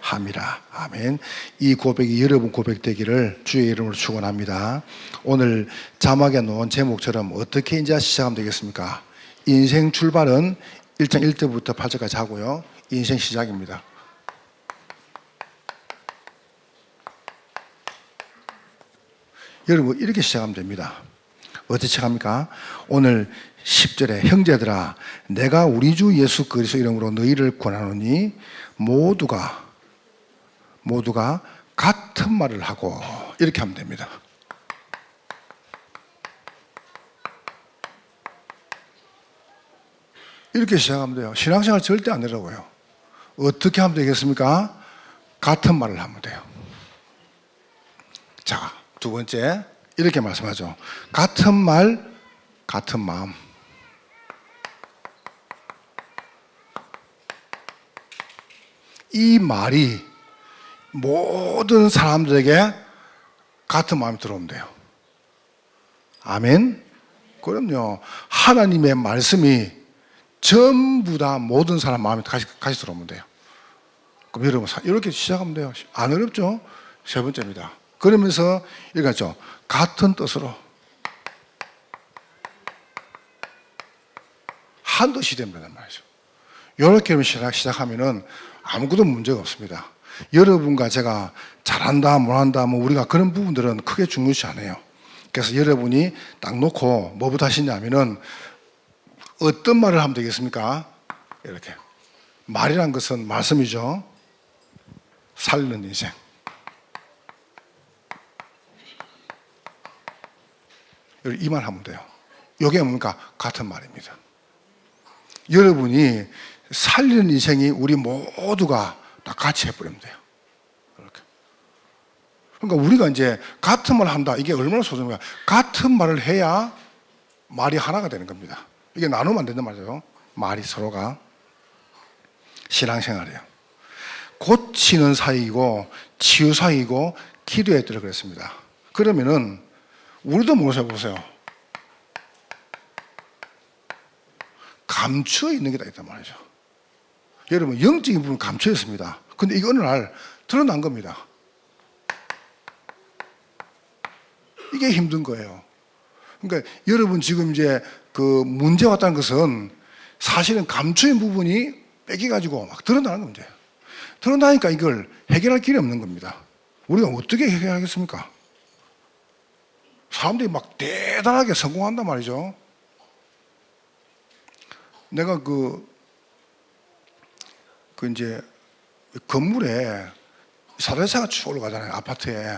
함이라. 아멘. 이 고백이 여러분 고백 되기를 주의 이름으로 축원합니다. 오늘 자막에 놓은 제목처럼 어떻게 이제 시작하면 되겠습니까? 인생 출발은 1장 1절부터 8절까지 하고요. 인생 시작입니다. 여러분 이렇게 시작하면 됩니다. 어떻게 시작합니까? 오늘 10절에 형제들아 내가 우리 주 예수 그리스도 이름으로 너희를 권하노니 모두가 같은 말을 하고 이렇게 하면 됩니다. 이렇게 시작하면 돼요. 신앙생활 절대 안 되라고요. 어떻게 하면 되겠습니까? 같은 말을 하면 돼요. 자, 두 번째 이렇게 말씀하죠. 같은 말, 같은 마음. 이 말이 모든 사람들에게 같은 마음이 들어오면 돼요. 아멘? 그럼요. 하나님의 말씀이 전부 다 모든 사람 마음에 같이 들어오면 돼요. 그럼 여러분 이렇게 시작하면 돼요. 안 어렵죠? 세 번째입니다. 그러면서 이렇게 하죠. 같은 뜻으로 한 뜻이 됩니다 말이죠. 이렇게 시작하면은 아무것도 문제가 없습니다. 여러분과 제가 잘한다 못한다 뭐 우리가 그런 부분들은 크게 중요시 않아요. 그래서 여러분이 딱 놓고 뭐부터 하시냐면은 어떤 말을 하면 되겠습니까? 이렇게 말이란 것은 말씀이죠. 살리는 인생. 이 말 하면 돼요. 이게 뭡니까? 같은 말입니다. 여러분이 살리는 인생이 우리 모두가 다 같이 해버리면 돼요. 그렇게. 그러니까 우리가 이제 같은 말을 한다. 이게 얼마나 소중해요. 같은 말을 해야 말이 하나가 되는 겁니다. 이게 나누면 안 된단 말이에요. 말이 서로가. 신앙생활이에요. 고치는 사이이고 치유 사이이고 기도에 들어 그랬습니다. 그러면은 우리도 보세요. 감추어 있는 게 다 있단 말이죠. 여러분 영적인 부분은 감추어 있습니다. 근데 이게 어느 날 드러난 겁니다. 이게 힘든 거예요. 그러니까 여러분 지금 이제 그 문제가 왔다는 것은 사실은 감추인 부분이 뺏겨가지고 막 드러나는 문제예요. 드러나니까 이걸 해결할 길이 없는 겁니다. 우리가 어떻게 해결하겠습니까? 사람들이 막 대단하게 성공한단 말이죠. 내가 이제 건물에 사다리차가 쭉 올라가잖아요. 아파트에.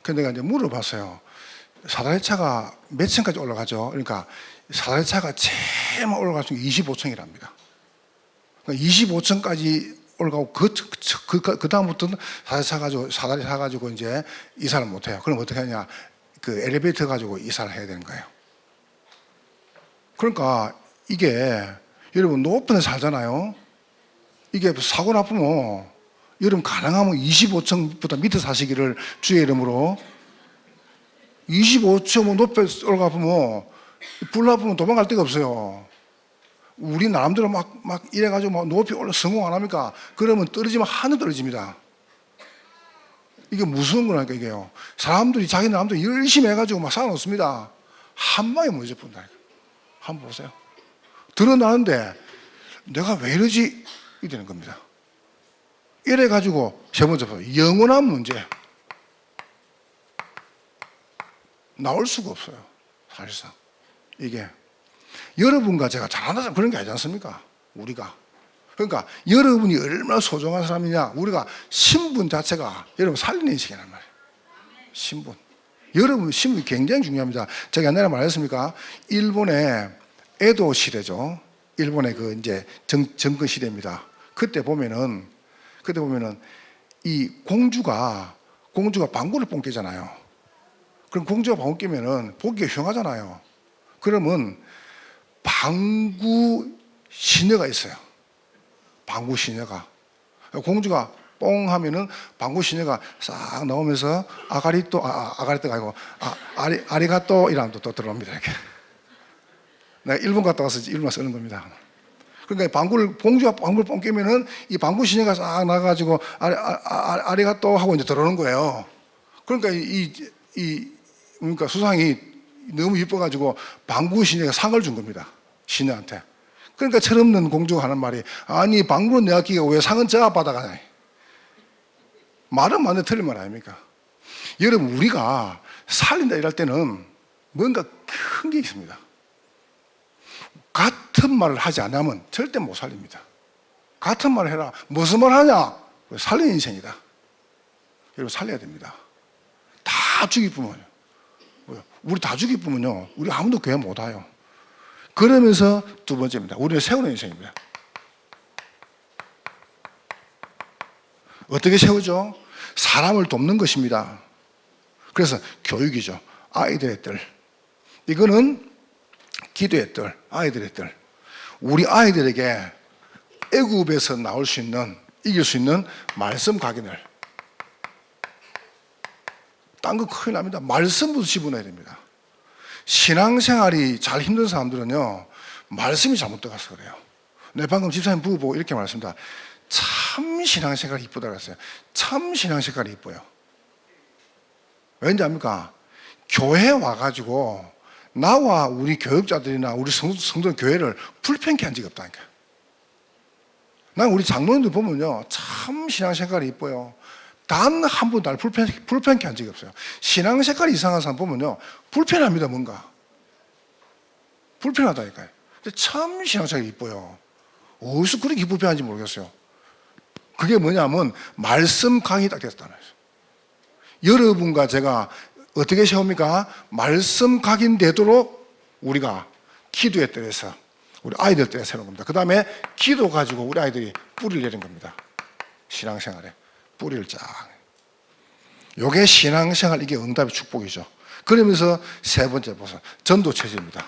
그래서 내가 이제 물어봤어요. 사다리차가 몇 층까지 올라가죠? 그러니까 사다리차가 제일 올라갈 수 있는 25층이랍니다. 그러니까 25층까지 올라가고 그 다음부터는 사다리 사가지고 이제 이사를 못 해요. 그럼 어떻게 하냐? 그 엘리베이터 가지고 이사를 해야 되는 거예요. 그러니까 이게 여러분 높은 데 살잖아요. 이게 사고 나쁘면 여러분 가능하면 25층보다 밑에 사시기를 주의 이름으로. 25층 높이 올라가면 불 나쁘면 도망갈 데가 없어요. 우리 나름대로 막 이래가지고 막 높이 성공 안 합니까? 그러면 떨어지면 하늘 떨어집니다. 이게 무서운 거라니까 이게요. 사람들이 자기 나름대로 열심히 해가지고 막 살아놓습니다. 한 방에 무너져 본다니까. 한번 보세요. 드러나는데 내가 왜 이러지? 이렇게 되는 겁니다. 이래가지고 세 번째 영원한 문제. 나올 수가 없어요. 사실상. 이게 여러분과 제가 잘하는 사람 그런 게 아니지 않습니까? 우리가. 그러니까 여러분이 얼마나 소중한 사람이냐. 우리가 신분 자체가 여러분 살리는 인식이란 말이에요. 신분. 여러분 신분이 굉장히 중요합니다. 제가 옛날에 말했습니까? 일본의 에도 시대죠. 일본의 그 이제 정권 시대입니다. 그때 보면은 이 공주가 방구를 뽕깨잖아요. 그럼 공주가 방구 끼면은 보기가 흉하잖아요. 그러면 방구 시녀가 있어요. 방구 시녀가. 공주가 뽕 하면은 방구 시녀가 싹 나오면서 아가리또가 아니고 아리가또 이라는 또 들어옵니다. 이렇게. 내가 일본 갔다 와서 일본말 쓰는 겁니다. 그러니까 봉주가 방구를 뻥깨면은 이 방구 신녀가 싹 나가가지고 아래가 또 하고 이제 들어오는 거예요. 그러니까 그러니까 수상이 너무 이뻐가지고 방구 신녀가 상을 준 겁니다. 신녀한테. 그러니까 철없는 공주가 하는 말이, 아니 방구는 내가 끼고 왜 상은 저가 받아가냐. 말은 맞는데 틀린 말 아닙니까? 여러분, 우리가 살린다 이럴 때는 뭔가 큰 게 있습니다. 같은 말을 하지 않으면 절대 못 살립니다. 같은 말을 해라. 무슨 말 하냐? 살리는 인생이다. 여러분, 살려야 됩니다. 다 죽이 뿌면요. 우리 다 죽이 뿌면요, 우리 아무도 교회 못 와요. 그러면서 두 번째입니다. 우리는 세우는 인생입니다. 어떻게 세우죠? 사람을 돕는 것입니다. 그래서 교육이죠. 아이들의 뜰. 이거는 기도의 뜰, 아이들의 뜰. 우리 아이들에게 애굽에서 나올 수 있는, 이길 수 있는 말씀 각인을. 딴 거 큰일 납니다. 말씀부터 집어넣어야 됩니다. 신앙생활이 잘 힘든 사람들은요, 말씀이 잘못 들어가서 그래요. 네, 방금 집사님 부부 보고 이렇게 말씀드립니다. 참 신앙생활이 이쁘다고 했어요. 참 신앙생활이 이뻐요. 왠지 압니까? 교회 와가지고 나와 우리 교육자들이나 우리 성도 교회를 불편케 한 적이 없다니까요. 난 우리 장로님들 보면요, 참 신앙생활이 이뻐요. 단 한 번도 날 불편케 한 적이 없어요. 신앙생활이 이상한 사람 보면요, 불편합니다. 뭔가 불편하다니까요. 근데 참 신앙생활이 이뻐요. 어디서 그렇게 불편한지 모르겠어요. 그게 뭐냐면 말씀 강의 딱 됐다는 거예요. 여러분과 제가 어떻게 세웁니까? 말씀 각인되도록 우리가 기도의 뜰에서 우리 아이들 뜰에 세우는 겁니다. 그 다음에 기도 가지고 우리 아이들이 뿌리를 내린 겁니다. 신앙생활에 뿌리를 쫙. 요게 신앙생활, 이게 응답의 축복이죠. 그러면서 세 번째 보세요. 전도체제입니다.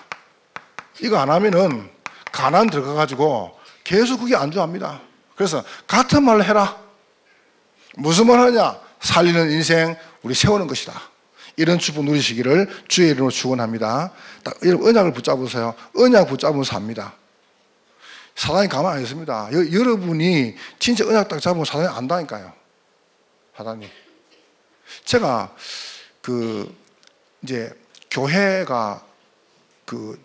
이거 안 하면은 가난 들어가가지고 계속 그게 안 좋아합니다. 그래서 같은 말을 해라. 무슨 말 하냐? 살리는 인생 우리 세우는 것이다. 이런 축복 누리시기를 주의 이름으로 축원합니다. 딱 언약을 붙잡으세요. 언약 붙잡으면 삽니다. 사단이 가만 안 있습니다. 여러분이 진짜 언약 딱 잡으면 사단이 안다니까요. 사단이. 제가 이제 교회가 그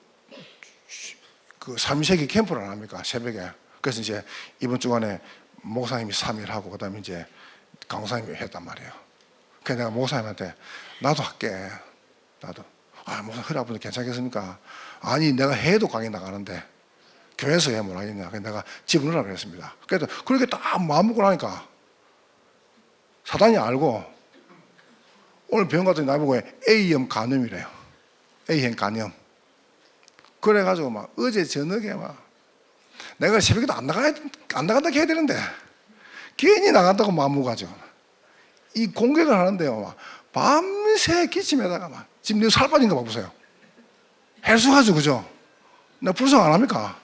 삼위세기 캠프를 안 합니까? 새벽에. 그래서 이제 이번 주간에 목사님이 3일 하고 그다음에 이제 강사님이 했단 말이에요. 그래서 내가 목사님한테 나도 할게. 나도. 목사님 허리 아픈데 괜찮겠습니까? 아니 내가 해도 강의 나가는데 교회에서 해 뭘 하겠냐. 그래서 내가 집어넣으라고 그랬습니다. 그래서 그렇게 딱 마음먹고 나니까 사단이 알고 오늘 병원 갔더니 나보고 A형 간염이래요. A형 간염. 그래가지고 막 어제 저녁에 막 내가 새벽에도 안 나간다 해야 되는데 괜히 나간다고 마음먹어가지고 이 공격을 하는데요, 막 밤새 기침에다가 막 지금 내 살 빠진 거 봐보세요. 헬스가죠, 그죠? 나 불쌍 안 합니까?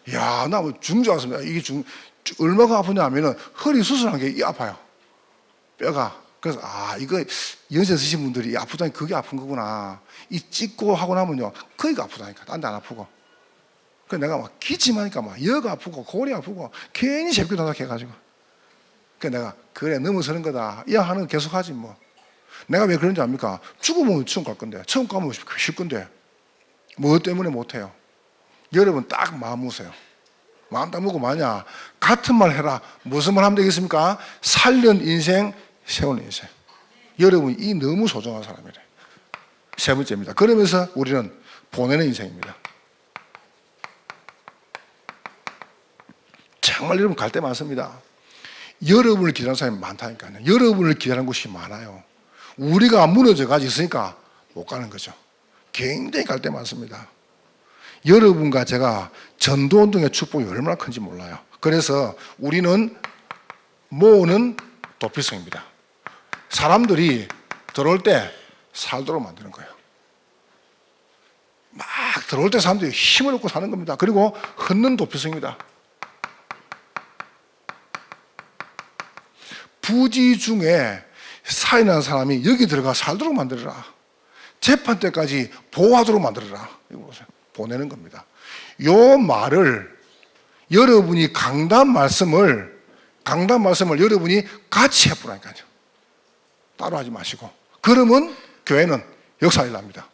이야, 나 뭐 죽는 줄 알았습니다. 이게 얼마가 아프냐 하면은 허리 수술한 게 아파요. 뼈가. 그래서 이거 연세 드신 분들이 아프다니 그게 아픈 거구나. 이 찍고 하고 나면요, 거기가 아프다니까. 딴 데 안 아프고. 그래서 내가 막 기침하니까 막 여가 아프고 골이 아프고 괜히 새벽에 도착해가지고. 그래서 내가 그래 넘어서는 거다. 야 하는 거 계속 하지 뭐. 내가 왜 그런지 압니까? 죽으면 처음 갈 건데, 처음 가면 쉴 건데 뭐 때문에 못해요? 여러분 딱 마음 먹으세요. 마음 딱 먹고 마냐 같은 말 해라. 무슨 말 하면 되겠습니까? 살린 인생, 세우는 인생. 여러분 이 너무 소중한 사람이래. 세 번째입니다. 그러면서 우리는 보내는 인생입니다. 정말 여러분 갈 데 많습니다. 여러분을 기다리는 사람이 많다니까요. 여러분을 기다리는 곳이 많아요. 우리가 무너져 가지고 있으니까 못 가는 거죠. 굉장히 갈 데 많습니다. 여러분과 제가 전도운동의 축복이 얼마나 큰지 몰라요. 그래서 우리는 모으는 도피성입니다. 사람들이 들어올 때 살도록 만드는 거예요. 막 들어올 때 사람들이 힘을 얻고 사는 겁니다. 그리고 흩는 도피성입니다. 부지 중에 살인한 사람이 여기 들어가 살도록 만들어라. 재판 때까지 보호하도록 만들어라. 이거 보세요. 보내는 겁니다. 요 말을 여러분이 강단 말씀을 여러분이 같이 해보라니까요. 따로 하지 마시고. 그러면 교회는 역사를 납니다.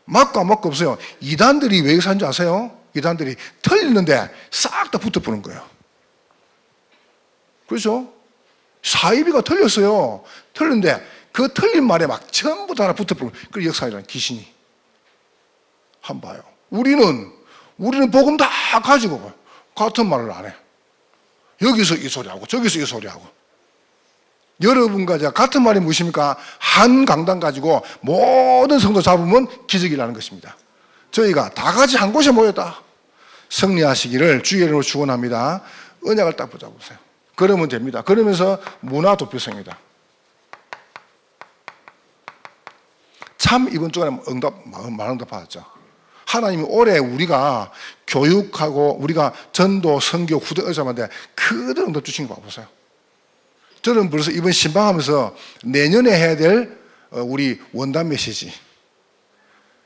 맞고 안 맞고 없어요. 이단들이 왜 역사하는 줄 아세요? 이단들이 틀리는데 싹 다 붙어보는 거예요. 그렇죠? 사이비가 틀렸어요. 틀렸는데 그 틀린 말에 막 전부 다 붙어보는 거예요. 그 역사이라는 귀신이. 한번 봐요. 우리는 복음 다 가지고 같은 말을 안 해. 여기서 이 소리하고 저기서 이 소리하고. 여러분과 제가 같은 말이 무엇입니까? 한 강단 가지고 모든 성도 잡으면 기적이라는 것입니다. 저희가 다 같이 한 곳에 모였다. 승리하시기를 주의 이름으로 축원합니다. 언약을 딱 붙잡으세요. 그러면 됩니다. 그러면서 문화 도표성이다. 참 이번 주간에 말응답 받았죠. 하나님이 올해 우리가 교육하고 우리가 전도, 선교, 후대 의사한테 그대로 응답 주신 거 봐보세요. 저는 벌써 이번 신방하면서 내년에 해야 될 우리 원단 메시지,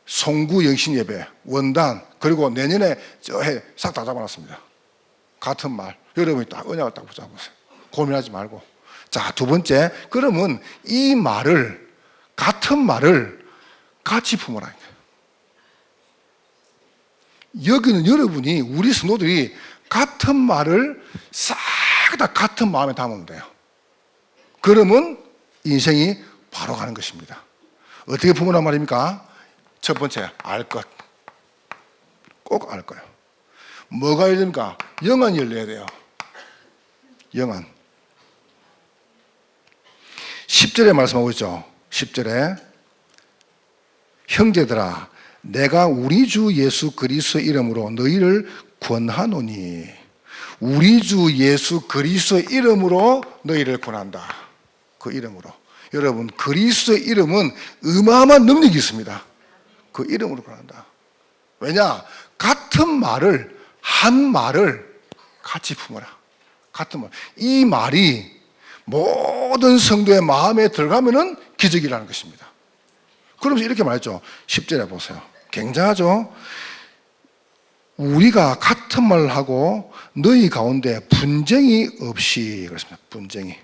송구 영신 예배, 원단, 그리고 내년에 싹 다 잡아놨습니다. 같은 말. 여러분이 딱 언약을 딱 붙잡으세요. 고민하지 말고. 자, 두 번째. 그러면 이 말을, 같은 말을 같이 품으라니까요. 여기는 여러분이, 우리 성도들이 같은 말을 싹 다 같은 마음에 담으면 돼요. 그러면 인생이 바로 가는 것입니다. 어떻게 품으란 말입니까? 첫 번째, 알 것. 꼭 알 거예요. 뭐가 해야 됩니까? 영안이 열려야 돼요. 영안. 10절에 말씀하고 있죠. 10절에 형제들아 내가 우리 주 예수 그리스도의 이름으로 너희를 권하노니. 우리 주 예수 그리스도의 이름으로 너희를 권한다. 그 이름으로. 여러분, 그리스도의 이름은 어마어마한 능력이 있습니다. 그 이름으로 권한다. 왜냐? 같은 말을, 한 말을 같이 품어라. 같은 말. 이 말이 모든 성도의 마음에 들어가면은 기적이라는 것입니다. 그러면서 이렇게 말했죠. 10절에 보세요. 굉장하죠? 우리가 같은 말을 하고 너희 가운데 분쟁이 없이. 그렇습니다. 분쟁이.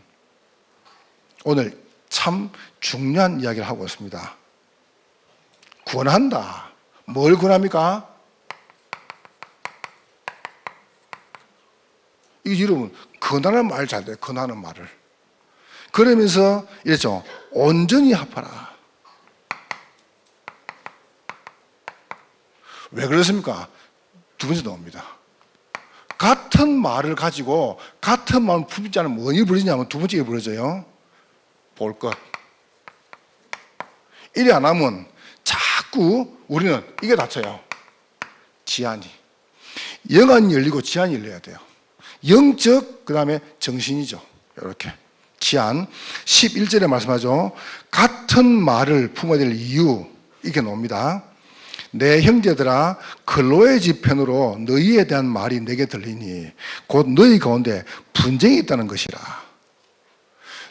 오늘 참 중요한 이야기를 하고 있습니다. 권한다. 뭘 권합니까? 이게 여러분, 권하는 말 잘 돼요. 권하는 말을. 그러면서 이랬죠. 온전히 합하라. 왜 그렇습니까? 두 번째 나옵니다. 같은 말을 가지고 같은 마음을 품지 않으면 뭐니 부르냐면 두 번째 부르져요. 볼 것. 이래 안 하면 자꾸 우리는 이게 닥쳐요. 지안이. 영안이 열리고 지안이 열려야 돼요. 영적, 그 다음에 정신이죠. 이렇게. 지안. 11절에 말씀하죠. 같은 말을 품어야 될 이유. 이렇게 나옵니다. 내 형제들아 클로에 집편으로 너희에 대한 말이 내게 들리니 곧 너희 가운데 분쟁이 있다는 것이라.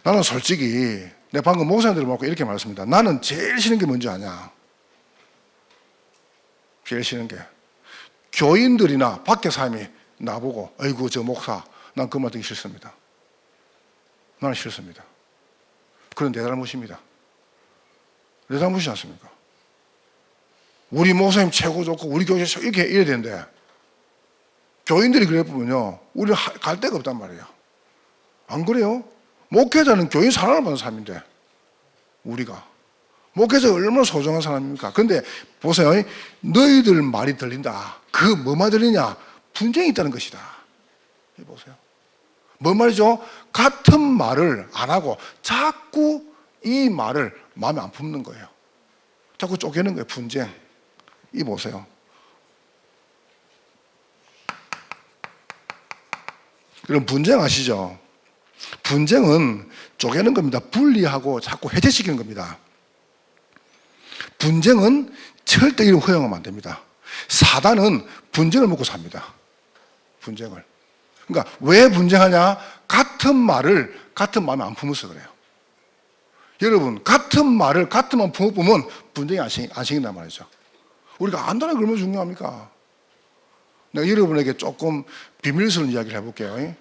나는 솔직히 내 방금 목사님들 보고 이렇게 말했습니다. 나는 제일 싫은 게 뭔지 아냐? 제일 싫은 게 교인들이나 밖에 사람이 나보고 아이고 저 목사 난 그 말 듣기 싫습니다. 나는 싫습니다. 그건 내 잘못입니다. 내 잘못이지 않습니까? 우리 목사님 최고 좋고 우리 교회 이렇게 이래야 되는데 교인들이 그래 보면요 우리는 갈 데가 없단 말이에요. 안 그래요? 목회자는 교인 사랑을 받는 사람인데 우리가 목회자가 얼마나 소중한 사람입니까? 그런데 보세요. 너희들 말이 들린다. 그 뭐만 들리냐? 분쟁이 있다는 것이다. 보세요. 뭔 말이죠? 같은 말을 안 하고 자꾸 이 말을 마음에 안 품는 거예요. 자꾸 쪼개는 거예요. 분쟁. 이 보세요. 그럼 분쟁 아시죠? 분쟁은 쪼개는 겁니다. 분리하고 자꾸 해제시키는 겁니다. 분쟁은 절대 이를 허용하면 안 됩니다. 사단은 분쟁을 먹고 삽니다. 분쟁을. 그러니까 왜 분쟁하냐? 같은 말을 같은 마음에 안 품어서 그래요. 여러분, 같은 말을 같은 마음 품어보면 분쟁이 안 생긴단 말이죠. 우리가 안다는 게 얼마나 중요합니까? 내가 여러분에게 조금 비밀스러운 이야기를 해볼게요.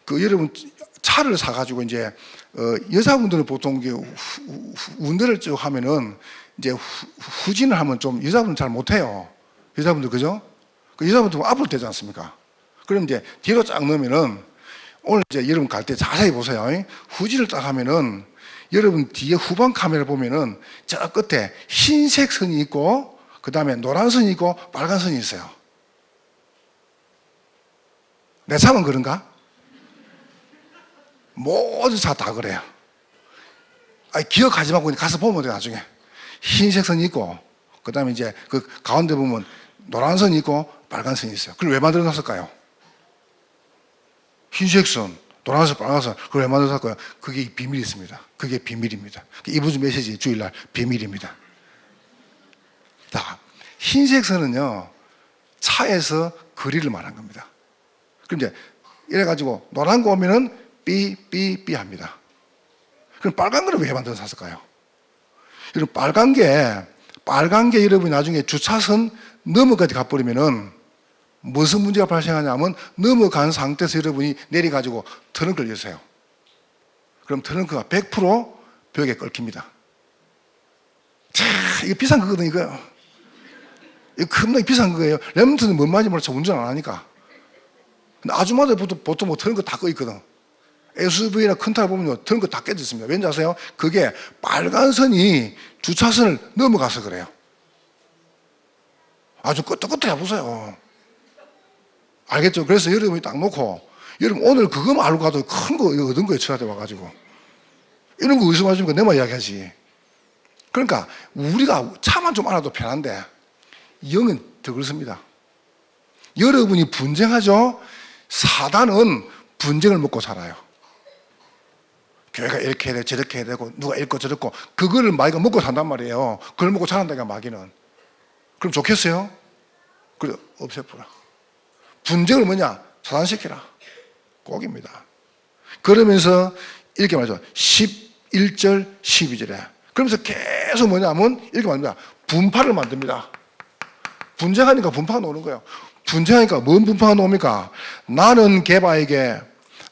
그 여러분 차를 사가지고 이제 여자분들은 보통 운전을 쭉 하면은 이제 후진을 하면 좀 여자분은 잘 못해요. 여자분들 그죠? 그 여자분들 앞으로 되지 않습니까? 그럼 이제 뒤로 쫙 넣으면은 오늘 이제 여러분 갈 때 자세히 보세요. 후진을 딱 하면은 여러분 뒤에 후방 카메라 보면은 저 끝에 흰색 선이 있고 그 다음에 노란 선이 있고 빨간 선이 있어요. 내 차만 그런가? 모든 차 다 그래요. 아니, 기억하지 말고 가서 보면 돼, 나중에. 흰색 선이 있고, 그 다음에 이제 그 가운데 보면 노란 선이 있고, 빨간 선이 있어요. 그걸 왜 만들어 놨을까요? 흰색 선, 노란 선, 빨간 선, 그걸 왜 만들어 놨을까요? 그게 비밀이 있습니다. 그게 비밀입니다. 이번 주 메시지 주일날 비밀입니다. 자, 흰색 선은요, 차에서 거리를 말한 겁니다. 그럼 이제 이래가지고 노란 거 오면은 삐 합니다. 그럼 빨간 거는 왜 만들어 놨을까요? 여러분 빨간 게 여러분이 나중에 주차선 넘어까지 가버리면은 무슨 문제가 발생하냐면 넘어간 상태에서 여러분이 내려가지고 트렁크를 여세요. 그럼 트렁크가 100% 벽에 긁힙니다. 자, 이거 비싼 거거든요, 이거. 이거 겁나게 비싼 거예요. 랩런트는 뭔 말인지 몰라서 운전 안 하니까. 근데 아줌마들 보통 뭐 트렁크 다 꺼 있거든. SUV나 큰 차 보면요, 트렁크 다 깨져 있습니다. 왠지 아세요? 그게 빨간 선이 주차선을 넘어가서 그래요. 아주 끄떡끄떡 해보세요. 알겠죠? 그래서 여러분이 딱 놓고, 여러분 오늘 그거만 알고 가도 큰 거 얻은 거예요, 저한테 와가지고. 이런 거 의심하시니까 내만 이야기하지. 그러니까 우리가 차만 좀 알아도 편한데, 영은 더 그렇습니다. 여러분이 분쟁하죠? 사단은 분쟁을 먹고 살아요. 교회가 이렇게 해야 되고 저렇게 해야 되고 누가 이렇고 저렇고 그거를 마귀가 먹고 산단 말이에요. 그걸 먹고 산다니까 마귀는. 그럼 좋겠어요? 그래 없애버려. 분쟁을 뭐냐? 사단시키라. 꼭입니다. 그러면서 이렇게 말하죠. 11절 12절에 그러면서 계속 뭐냐면 이렇게 말합니다. 분파를 만듭니다. 분쟁하니까 분파가 나오는 거예요. 분쟁하니까 뭔 분파가 나옵니까? 나는 게바에게,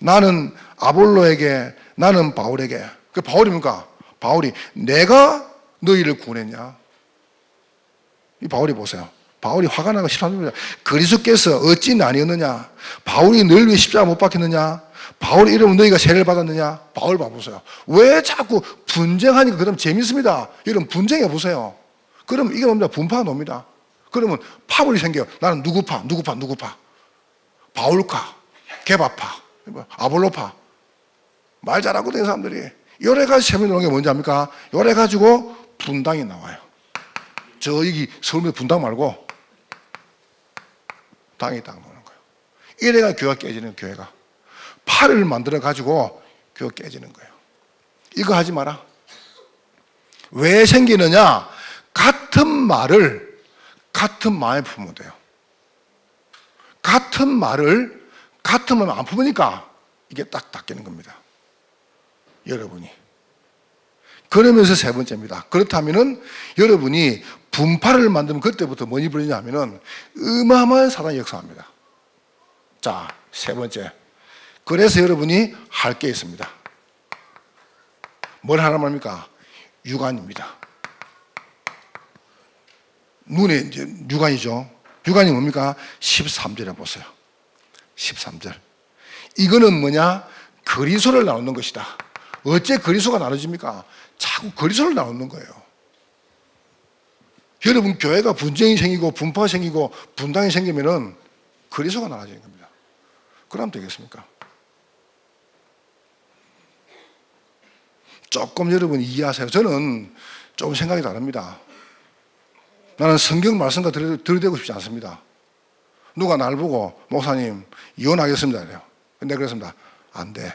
나는 아볼로에게, 나는 바울에게. 그 바울이 뭡니까? 바울이 내가 너희를 구원했냐? 이 바울이 보세요. 바울이 화가 나고 13절입니다. 그리스도께서 어찌 나뉘었느냐? 바울이 널 위해 십자가 못 박혔느냐? 바울의 이름은 너희가 세례를 받았느냐? 바울 봐보세요. 왜 자꾸 분쟁하니까 그다음 재밌습니다. 이런 분쟁해 보세요. 그럼 이게 뭡니까? 분파가 놉니다. 그러면 파벌이 생겨요. 나는 누구파? 바울파, 게바파, 아볼로파. 말 잘하거든요, 사람들이. 요래가지고 재미있는 게 뭔지 압니까? 요래가지고 분당이 나와요. 저 여기 서울에 분당 말고 당이 딱 나오는 거예요. 이래가 교회가 깨지는 교회가. 팔을 만들어가지고 교회가 깨지는 거예요. 이거 하지 마라. 왜 생기느냐? 같은 말을 같은 마음에 품으면 돼요. 같은 말을 같은 마음에 안 품으니까 이게 딱 닦이는 겁니다. 여러분이. 그러면서 세 번째입니다. 그렇다면은 여러분이 분파를 만들면 그때부터 뭐니 벌리냐면은 어마어마한 사단이 역사합니다. 자, 세 번째. 그래서 여러분이 할 게 있습니다. 뭘 하란 말입니까? 유관입니다. 눈에 이제 유관이죠. 유관이 뭡니까? 13절에 보세요. 13절. 이거는 뭐냐? 거리수를 나누는 것이다. 어째 거리수가 나눠집니까? 자꾸 거리수를 나누는 거예요. 여러분 교회가 분쟁이 생기고 분파가 생기고 분당이 생기면은 거리수가 나눠지는 겁니다. 그럼 되겠습니까? 조금 여러분 이해하세요. 저는 좀 생각이 다릅니다. 나는 성경 말씀과 들이대고 싶지 않습니다. 누가 날 보고 목사님 이혼하겠습니다 이래요. 근데 그랬습니다. 안 돼.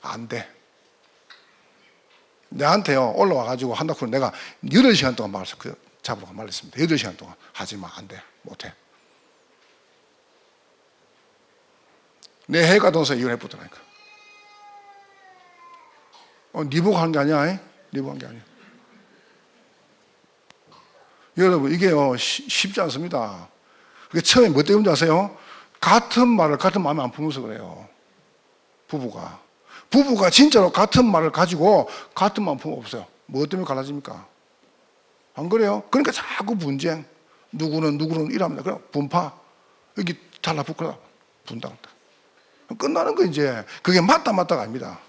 안 돼. 내한테요 올라와가지고 한다고 내가 8시간 동안 잡으러 말했습니다. 8시간 동안 하지 마. 안 돼. 못해. 내 해가 동서 이혼해보더라니까. 네 보고 하는 게 아니야. 네 보고 한 게 아니야. 여러분, 이게요, 쉽지 않습니다. 그게 처음에 뭐 때문인지 아세요? 같은 말을 같은 마음에 안 품어서 그래요. 부부가 진짜로 같은 말을 가지고 같은 마음 품어 없어요. 뭐 때문에 갈라집니까? 안 그래요? 그러니까 자꾸 분쟁. 누구는 이랍니다. 그럼 분파. 여기 달라붙거나 분당다. 끝나는 거 이제. 그게 맞다가 아닙니다.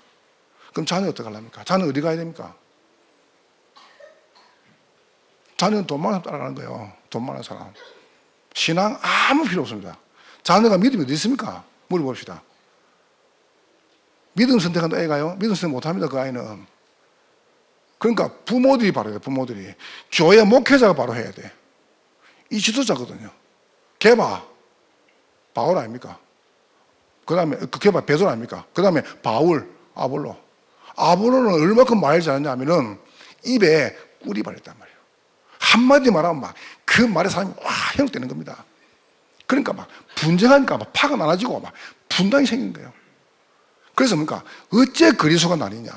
그럼 자녀 어떻게 하려니까? 자녀 어디 가야 됩니까? 자녀는 돈 많은 사람 따라가는 거예요. 돈 많은 사람. 신앙 아무 필요 없습니다. 자녀가 믿음이 어디 있습니까? 물어봅시다. 믿음 선택한다 애가요? 믿음 선택 못합니다. 그 아이는. 그러니까 부모들이 바로 해야 돼. 부모들이. 교회 목회자가 바로 해야 돼. 이 지도자거든요. 개바 바울 아닙니까? 그 다음에 개바 베드로 아닙니까? 그 다음에 바울 아볼로는 얼마큼 말을 잘하냐면은 입에 꿀이 발렸단 말이에요. 한마디 말하면 막 그 말에 사람이 와 현혹되는 겁니다. 그러니까 막 분쟁하니까 막 파가 나눠지고 막 분당이 생기는 거예요. 그래서 뭡니까? 어째 그리스도가 나뉘냐?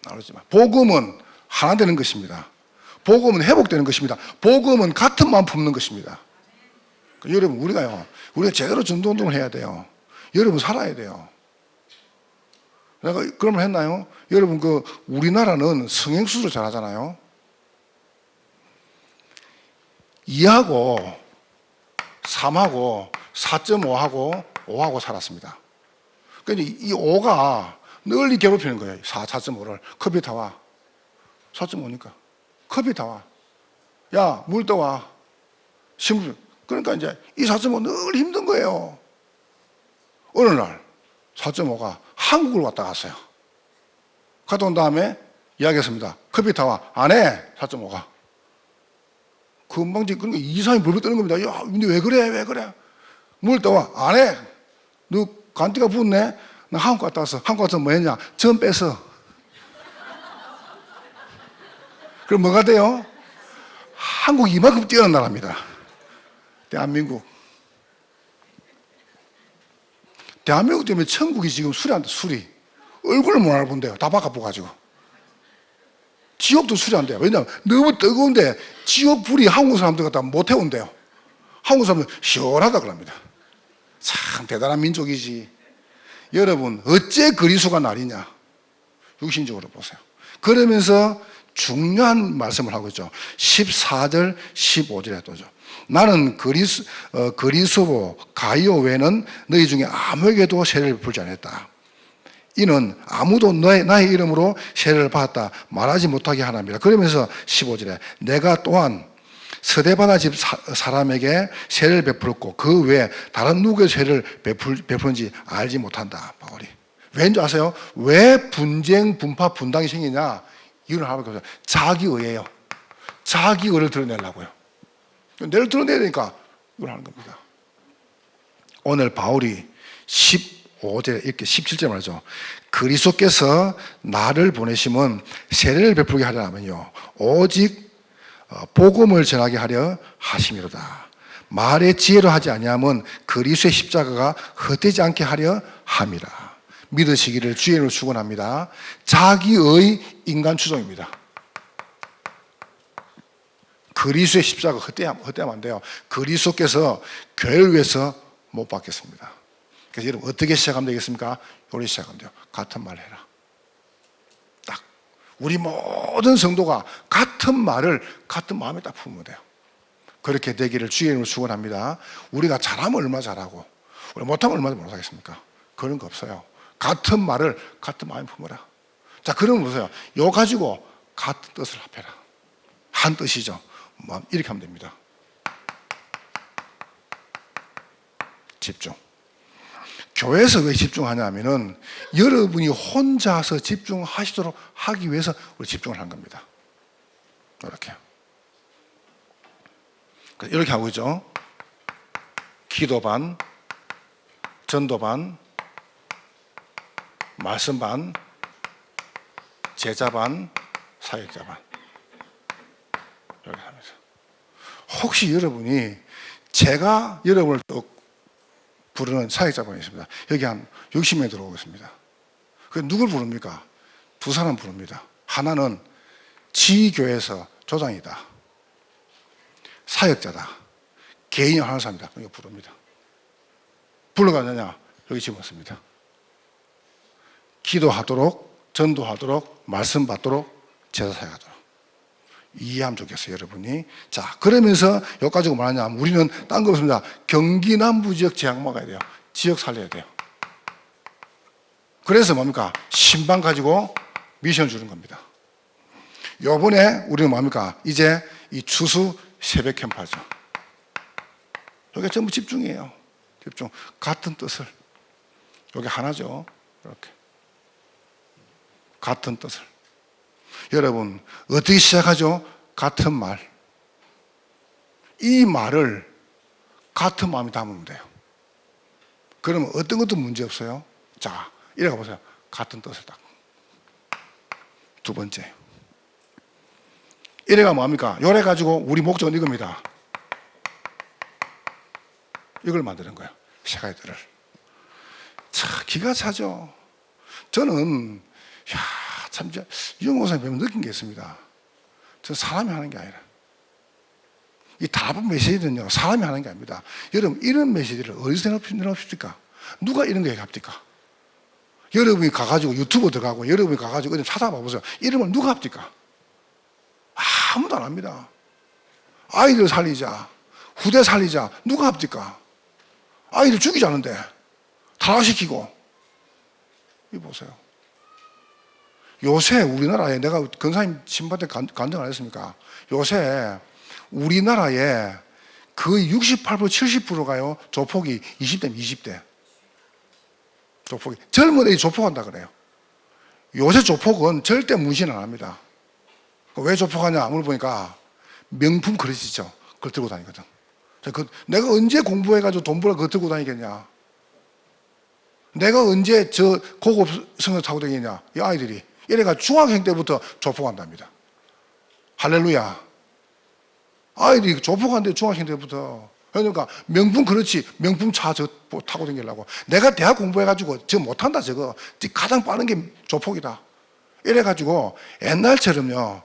나누지만 복음은 하나 되는 것입니다. 복음은 회복되는 것입니다. 복음은 같은 마음 품는 것입니다. 여러분, 우리가 제대로 전도운동을 해야 돼요. 여러분, 살아야 돼요. 내가 그러면 했나요? 여러분, 우리나라는 성행수를 잘 하잖아요. 2하고 3하고 4.5하고 5하고 살았습니다. 그러니까 이 5가 널리 괴롭히는 거예요. 4.5를. 컵이 다 와. 4.5니까. 컵이 다 와. 야, 물 떠와. 그러니까 이제 이 4.5 늘 힘든 거예요. 어느 날 4.5가 한국을 왔다 갔어요. 갔다 온 다음에 이야기했습니다. 컵이 다 와. 안 해. 4.5가. 금방지, 그러니까 이상이 벌벌 떠는 겁니다. 야, 근데 왜 그래? 물 떠와. 안 해. 너 간띠가 붙네? 나 한국 갔다 왔어. 한국 가서 뭐 했냐? 전 뺐어. 그럼 뭐가 돼요? 한국 이만큼 뛰어난 나라입니다. 대한민국. 대한민국 때문에 천국이 지금 수리한다, 수리. 얼굴을 못 알아본대요. 다 바꿔보가지고. 지옥도 수리 안 돼요. 왜냐하면 너무 뜨거운데 지옥 불이 한국 사람들 갖다 못 태운대요. 한국 사람들 시원하다 그럽니다. 참 대단한 민족이지. 여러분, 어째 그리스도가 나뉘냐? 육신적으로 보세요. 그러면서 중요한 말씀을 하고 있죠. 14절, 15절에 또죠. 나는 그리스도 가이오 외에는 너희 중에 아무에게도 세례를 베풀지 않았다. 이는 아무도 나의 이름으로 세례를 받았다 말하지 못하게 하나입니다. 그러면서 15절에 내가 또한 스데바나 집 사람에게 세례를 베풀었고 그 외에 다른 누구의 세례를 베푸는지 알지 못한다. 바울이. 왠지 아세요? 왜 분쟁, 분파, 분당이 생기냐? 이유는 하나밖에 없어요. 자기의예요. 자기의를 드러내려고요. 내를 드러내야 되니까 이걸 하는 겁니다. 오늘 바울이 15절 이렇게 17절 말이죠. 그리스도께서 나를 보내심은 세례를 베풀게 하려 하면요 오직 복음을 전하게 하려 하심이로다. 말의 지혜로 하지 아니하면 그리스도의 십자가가 헛되지 않게 하려 함이라. 믿으시기를 주의 이름으로 축원합니다. 자기의 인간 추종입니다. 그리스도의 십자가 헛되면 안 돼요. 그리스도께서 교회를 위해서 못 받겠습니다. 그래서 여러분 어떻게 시작하면 되겠습니까? 요리 시작하면 돼요. 같은 말 해라. 딱 우리 모든 성도가 같은 말을 같은 마음에 딱 품으면 돼요. 그렇게 되기를 주의 이름으로 축원합니다. 우리가 잘하면 얼마나 잘하고 우리 못하면 얼마나 못하겠습니까? 그런 거 없어요. 같은 말을 같은 마음에 품어라. 자, 그러면 보세요. 요 가지고 같은 뜻을 합해라. 한 뜻이죠. 이렇게 하면 됩니다. 집중. 교회에서 왜 집중하냐 하면은 여러분이 혼자서 집중하시도록 하기 위해서 우리 집중을 한 겁니다. 이렇게 하고 있죠. 기도 반, 전도 반, 말씀 반, 제자 반, 사역자 반. 이렇게 하면서. 혹시 여러분이 제가 여러분을 또 부르는 사역자분이 있습니다. 여기 한 60명 들어오고 있습니다. 그 누굴 부릅니까? 두 사람 부릅니다. 하나는 지교에서 조장이다. 사역자다. 개인이 하는 사람이다. 이거 부릅니다. 불러가느냐? 여기 집었습니다. 기도하도록, 전도하도록, 말씀 받도록, 제사 사역하도록. 이해하면 좋겠어요, 여러분이. 자, 그러면서 여기 가지고 뭐하냐? 우리는 딴 거 없습니다. 경기 남부 지역 재앙 막아야 돼요. 지역 살려야 돼요. 그래서 뭡니까? 신방 가지고 미션 주는 겁니다. 요번에 우리는 뭡니까? 이제 이 추수 새벽 캠프 하죠. 여기 전부 집중이에요. 집중. 같은 뜻을. 여기 하나죠. 이렇게. 같은 뜻을. 여러분, 어떻게 시작하죠? 같은 말. 이 말을 같은 마음이 담으면 돼요. 그러면 어떤 것도 문제 없어요. 자, 이래가 보세요. 같은 뜻을 딱. 두 번째. 이래가 뭐합니까? 요래 가지고 우리 목적은 이겁니다. 이걸 만드는 거예요. 샤가이들을. 참 기가 차죠. 저는 참 이영 목사님 뵈면 느낀 게 있습니다. 저 사람이 하는 게 아니라 이 답은 메시지는요 사람이 하는 게 아닙니다. 여러분 이런 메시지를 어디서 내놓습니까? 누가 이런 거 얘기합니까? 여러분이 가가지고 유튜브 들어가고 여러분이 가가지고 어디 찾아봐 보세요. 이름을 누가 합니까? 아무도 안 합니다. 아이들 살리자, 후대 살리자, 누가 합니까? 아이들 죽이자는데 타락시키고. 이 보세요. 요새 우리나라에 내가 근사님 신방 때 간증 안 했습니까? 요새 우리나라에 거의 68% 70%가요 조폭이 20대 20대 조폭이 젊은 애들이 조폭한다 그래요. 요새 조폭은 절대 문신 안 합니다. 왜 조폭하냐 물어보니까 명품 그릇이죠. 그걸 들고 다니거든. 내가 언제 공부해가지고 돈 벌어 그거 들고 다니겠냐? 내가 언제 저 고급 승을 타고 다니겠냐? 이 아이들이 이래가 중학생 때부터 조폭한답니다. 할렐루야. 아이들이 조폭한데 중학생 때부터. 그러니까 명품 그렇지 명품 차 저 타고 다니려고. 내가 대학 공부해가지고 저 못한다 저거. 가장 빠른 게 조폭이다. 이래가지고 옛날처럼요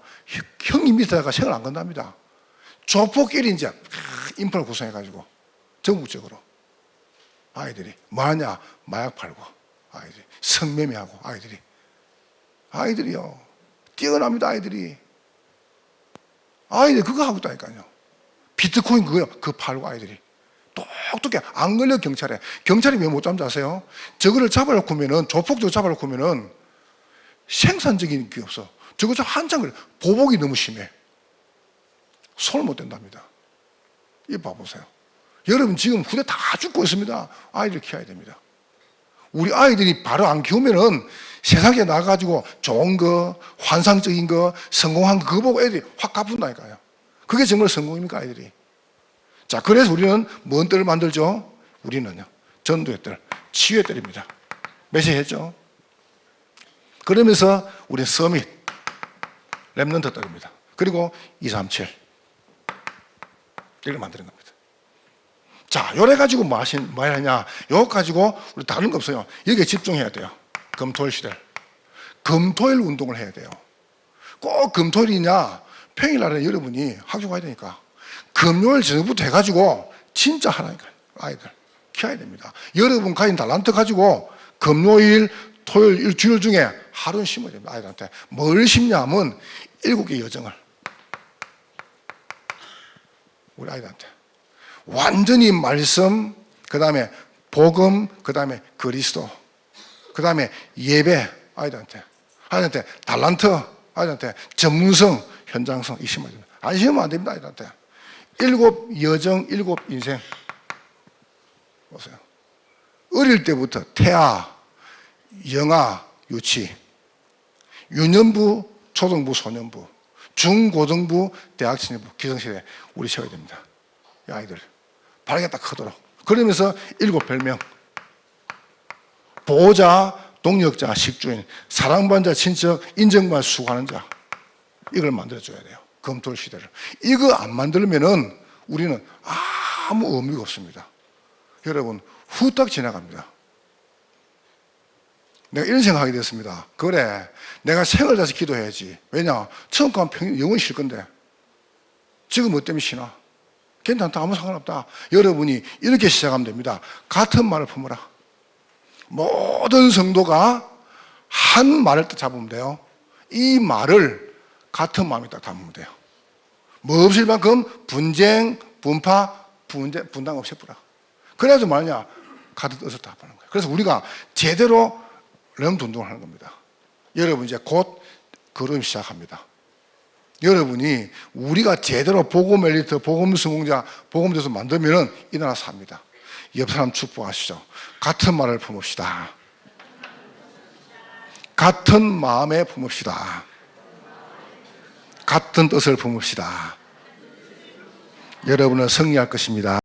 형님 밑에다가 생을 안 건답니다. 조폭끼리 이제 인프라 구성해가지고 전국적으로 아이들이 뭐하냐 마약 팔고 아이들이 성매매하고 아이들이요 뛰어납니다. 아이들이 그거 하고 있다니까요. 비트코인 그거 팔고 아이들이 똑똑해. 안 걸려 경찰에. 경찰이 왜 못 잡는지 아세요? 저거를 잡아놓고 면은 조폭 저거 잡아놓고 면은 생산적인 게 없어. 저거 한참 걸려. 보복이 너무 심해. 손을 못 댄답니다. 이거 봐보세요. 여러분 지금 후대 다 죽고 있습니다. 아이들 키워야 됩니다. 우리 아이들이 바로 안 키우면은 세상에 나가가지고 좋은 거, 환상적인 거, 성공한 거 그거 보고 애들이 확 가뿐다니까요. 그게 정말 성공입니까 아이들이? 자, 그래서 우리는 뭔 뜰을 만들죠? 우리는요 전도의 뜰, 치유의 뜰입니다. 메시지 했죠? 그러면서 우리 서밋, 렘넌트 뜰입니다. 그리고 237 이걸 만드는 겁니다. 자, 요래 가지고 뭐 하냐? 요 가지고 우리 다른 거 없어요. 여기에 집중해야 돼요. 금토일 시대. 금토일 운동을 해야 돼요. 꼭 금토일이냐? 평일날에 여러분이 학교 가야 되니까. 금요일 저녁부터 해가지고 진짜 하라니까요. 아이들 키워야 됩니다. 여러분 가진 달란트 가지고 금요일, 토요일, 일주일 중에 하루는 심어야 됩니다. 아이들한테. 뭘 심냐면 7개 여정을. 우리 아이들한테. 완전히 말씀, 그 다음에 복음, 그 다음에 그리스도, 그 다음에 예배, 아이들한테 달란트, 아이들한테 전문성, 현장성, 이 심어야 됩니다. 안 심으면 안 됩니다. 아이들한테 7 여정, 7 인생. 보세요. 어릴 때부터 태아, 영아, 유치, 유년부, 초등부, 소년부, 중고등부, 대학 진입부, 기성시대 우리 채워야 됩니다. 이 아이들 바르게 딱 크도록. 그러면서 7 별명. 보호자, 동력자, 식주인, 사랑받는 자, 친척, 인정받아 수고하는 자. 이걸 만들어줘야 돼요. 금토일 시대를. 이거 안 만들면은 우리는 아무 의미가 없습니다. 여러분, 후딱 지나갑니다. 내가 이런 생각하게 됐습니다. 그래, 내가 생을 다해서 기도해야지. 왜냐? 처음 가면 영원히 쉴 건데. 지금 뭐 때문에 쉬나? 괜찮다. 아무 상관없다. 여러분이 이렇게 시작하면 됩니다. 같은 말을 품어라. 모든 성도가 한 말을 딱 잡으면 돼요. 이 말을 같은 마음에 딱 담으면 돼요. 뭐 없을 만큼 분쟁, 분파, 분당 없애버라. 그래야지 말이냐, 같은 뜻을 다 하는 거예요. 그래서 우리가 제대로 렘둔동을 하는 겁니다. 여러분 이제 곧 걸음 시작합니다. 여러분이 우리가 제대로 복음 엘리트, 복음 성공자, 복음 교수 만들면은 이 나라 삽니다. 옆 사람 축복하시죠. 같은 말을 품읍시다. 같은 마음에 품읍시다. 같은 뜻을 품읍시다. 여러분은 승리할 것입니다.